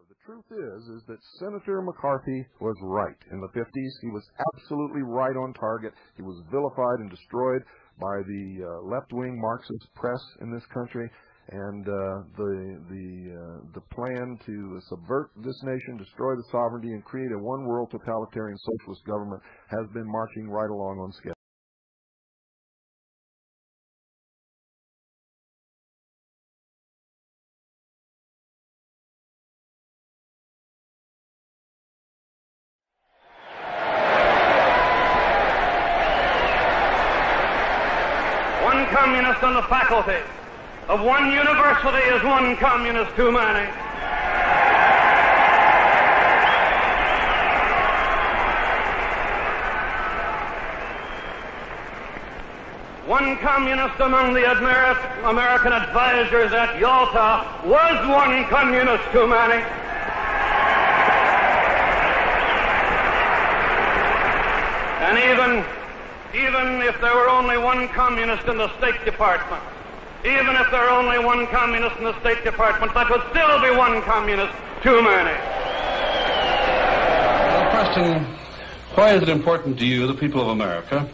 The truth is that Senator McCarthy was right. In the 50s, he was absolutely right on target. He was vilified and destroyed by the left-wing Marxist press in this country, and the plan to subvert this nation, destroy the sovereignty, and create a one-world totalitarian socialist government has been marching right along on schedule. One communist on the faculty of one university is one communist too many. One communist among the American advisors at Yalta was one communist too many. And even if there were only one communist in the State Department, even if there were only one communist in the State Department, that would still be one communist too many. The question, why is it important to you, the people of America,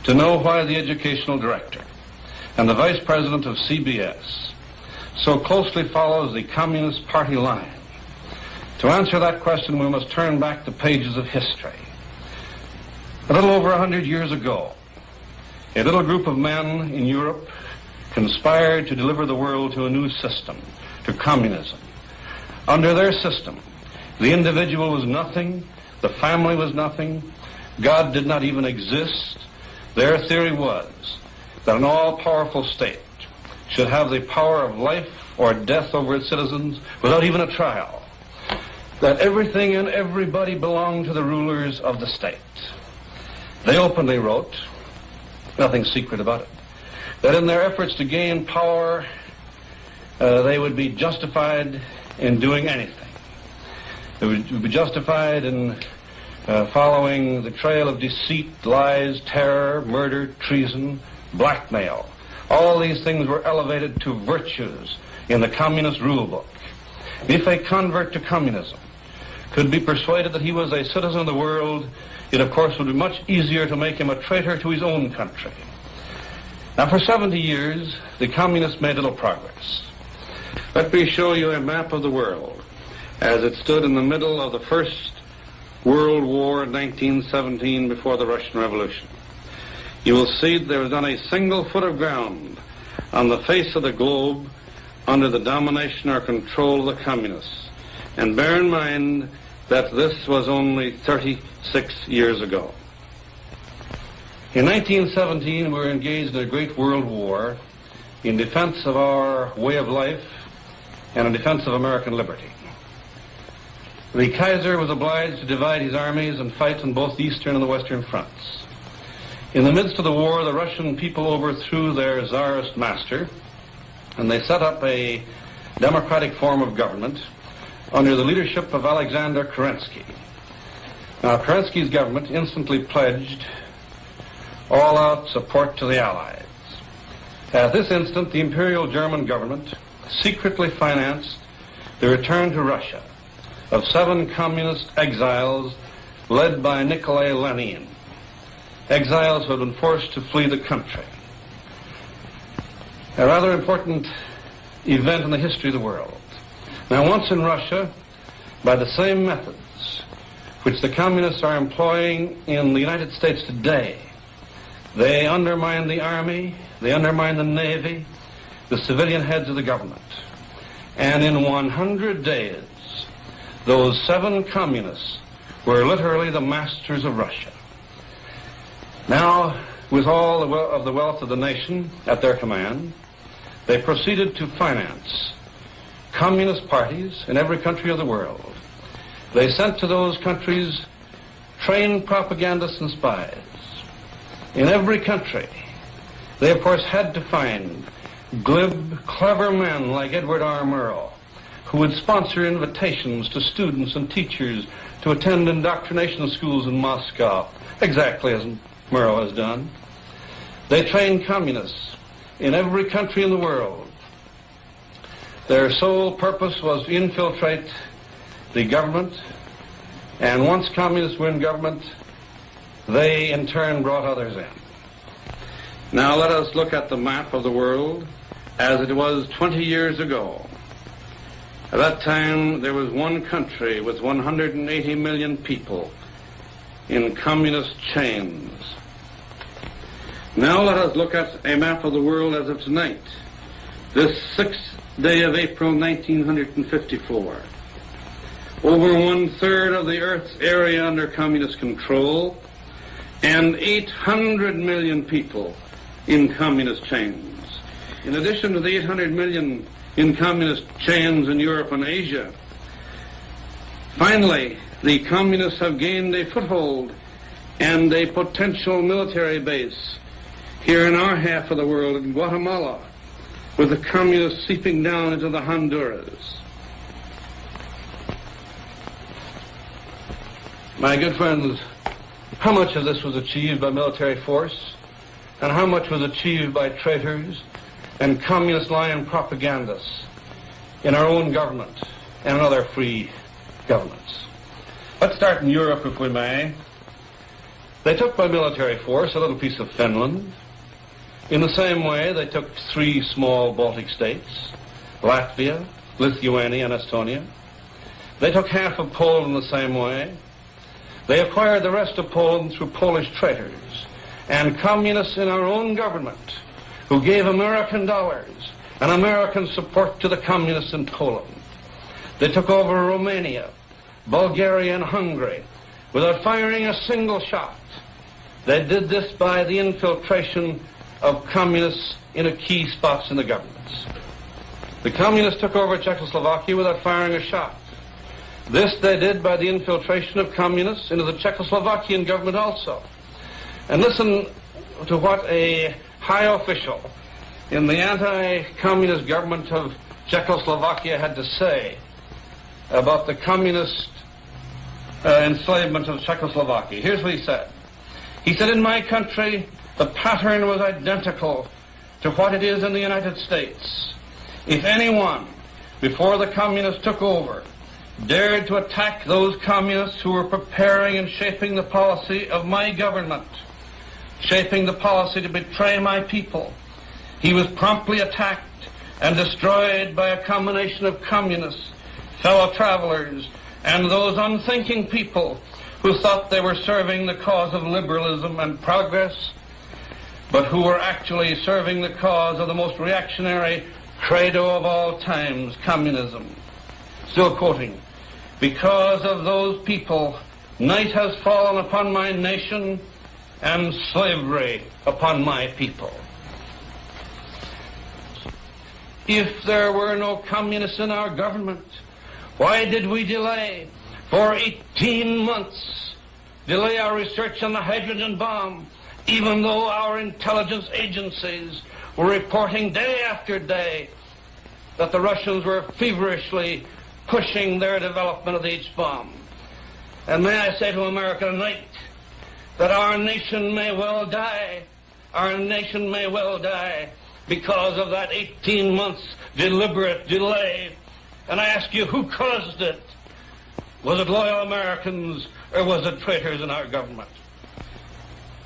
to know why the educational director and the vice president of CBS so closely follows the Communist Party line? To answer that question, we must turn back the pages of history. A little over 100 years ago, a little group of men in Europe conspired to deliver the world to a new system, to communism. Under their system, the individual was nothing, the family was nothing, God did not even exist. Their theory was that an all-powerful state should have the power of life or death over its citizens without even a trial, that everything and everybody belonged to the rulers of the state. They openly wrote, nothing secret about it, that in their efforts to gain power, they would be justified in doing anything. They would be justified in following the trail of deceit, lies, terror, murder, treason, blackmail. All these things were elevated to virtues in the communist rule book. If a convert to communism could be persuaded that he was a citizen of the world, it of course would be much easier to make him a traitor to his own country. Now, for 70 years, the communists made little progress. Let me show you a map of the world as it stood in the middle of the First World War in 1917 before the Russian Revolution. You will see there was not a single foot of ground on the face of the globe under the domination or control of the communists. And bear in mind that this was only 36 years ago. In 1917, we were engaged in a great world war in defense of our way of life and in defense of American liberty. The Kaiser was obliged to divide his armies and fight on both the eastern and the western fronts. In the midst of the war, the Russian people overthrew their czarist master, and they set up a democratic form of government under the leadership of Alexander Kerensky. Now, Kerensky's government instantly pledged all-out support to the Allies. At this instant, the Imperial German government secretly financed the return to Russia of 7 communist exiles led by Nikolai Lenin, exiles who had been forced to flee the country. A rather important event in the history of the world. Now, once in Russia, by the same methods which the communists are employing in the United States today, they undermine the army, they undermine the navy, the civilian heads of the government. And in 100 days, those 7 communists were literally the masters of Russia. Now, with all of the wealth of the nation at their command, they proceeded to finance communist parties in every country of the world. They sent to those countries trained propagandists and spies. In every country, they of course had to find glib, clever men like Edward R. Murrow, who would sponsor invitations to students and teachers to attend indoctrination schools in Moscow, exactly as Murrow has done. They trained communists in every country in the world. Their sole purpose was to infiltrate the government, and once communists were in government, they in turn brought others in. Now let us look at the map of the world as it was 20 years ago. At that time, there was one country with 180 million people in communist chains. Now let us look at a map of the world as of tonight, this 6th day of April 1954. Over 1/3 of the Earth's area under communist control, and 800 million people in communist chains. In addition to the 800 million in communist chains in Europe and Asia, finally, the communists have gained a foothold and a potential military base here in our half of the world, in Guatemala, with the communists seeping down into the Honduras. My good friends, how much of this was achieved by military force, and how much was achieved by traitors and communist lying propagandists in our own government and in other free governments? Let's start in Europe, if we may. They took by military force a little piece of Finland. In the same way, they took 3 small Baltic states, Latvia, Lithuania, and Estonia. They took half of Poland the same way. They acquired the rest of Poland through Polish traitors and communists in our own government who gave American dollars and American support to the communists in Poland. They took over Romania, Bulgaria, and Hungary without firing a single shot. They did this by the infiltration of communists in key spots in the governments. The communists took over Czechoslovakia without firing a shot. This they did by the infiltration of communists into the Czechoslovakian government also. And listen to what a high official in the anti-communist government of Czechoslovakia had to say about the communist enslavement of Czechoslovakia. Here's what he said. He said, in my country, the pattern was identical to what it is in the United States. If anyone, before the communists took over, dared to attack those communists who were preparing and shaping the policy of my government, shaping the policy to betray my people, he was promptly attacked and destroyed by a combination of communists, fellow travelers, and those unthinking people who thought they were serving the cause of liberalism and progress, but who were actually serving the cause of the most reactionary credo of all times, communism. Still quoting, because of those people, night has fallen upon my nation and slavery upon my people. If there were no communists in our government, why did we delay for 18 months, delay our research on the hydrogen bomb, even though our intelligence agencies were reporting day after day that the Russians were feverishly pushing their development of the H-bomb? And may I say to America tonight that our nation may well die, our nation may well die because of that 18 months deliberate delay. And I ask you, who caused it? Was it loyal Americans or was it traitors in our government?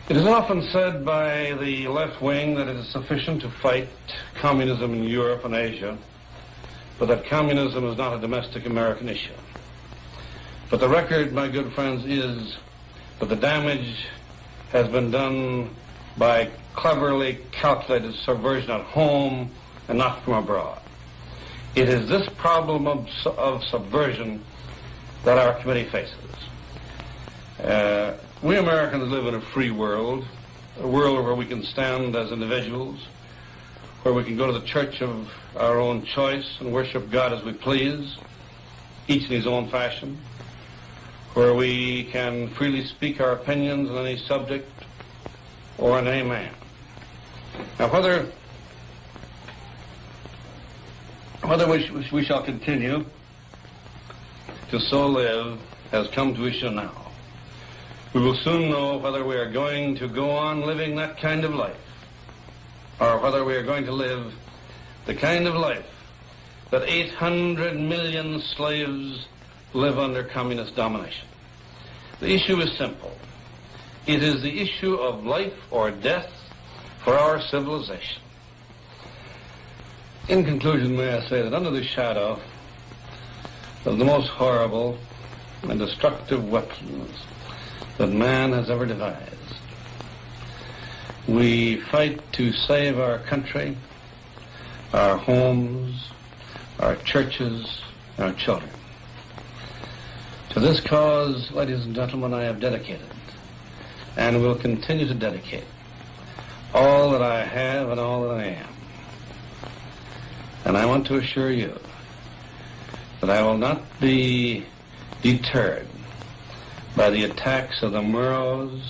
It is often said by the left wing that it is sufficient to fight communism in Europe and Asia, but that communism is not a domestic American issue. But the record, my good friends, is that the damage has been done by cleverly calculated subversion at home and not from abroad. It is this problem of subversion that our committee faces. We Americans live in a free world, a world where we can stand as individuals, where we can go to the church of our own choice and worship God as we please, each in his own fashion, where we can freely speak our opinions on any subject or on any man. Now, whether we shall continue to so live has come to issue now. We will soon know whether we are going to go on living that kind of life, or whether we are going to live the kind of life that 800 million slaves live under communist domination. The issue is simple. It is the issue of life or death for our civilization. In conclusion, may I say that under the shadow of the most horrible and destructive weapons that man has ever devised, we fight to save our country, our homes, our churches, our children. To this cause, ladies and gentlemen, I have dedicated and will continue to dedicate all that I have and all that I am. And I want to assure you that I will not be deterred by the attacks of the Murrows,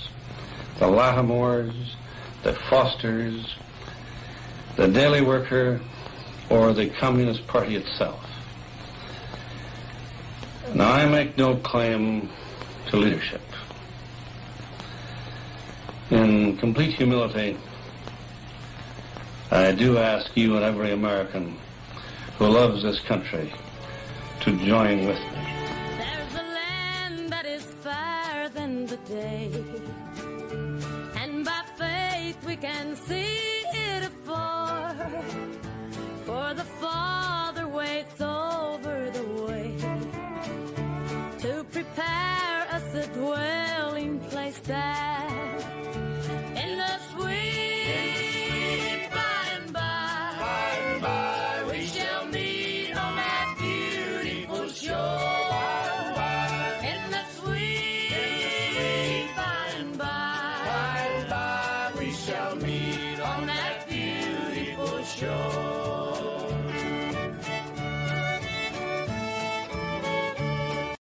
the Latimores, the Fosters, the Daily Worker, or the Communist Party itself. Now, I make no claim to leadership. In complete humility, I do ask you and every American who loves this country to join with me. There's a land that is fairer than the day, and by faith we can see it afar. For the Father waits over the way to prepare us a dwelling place that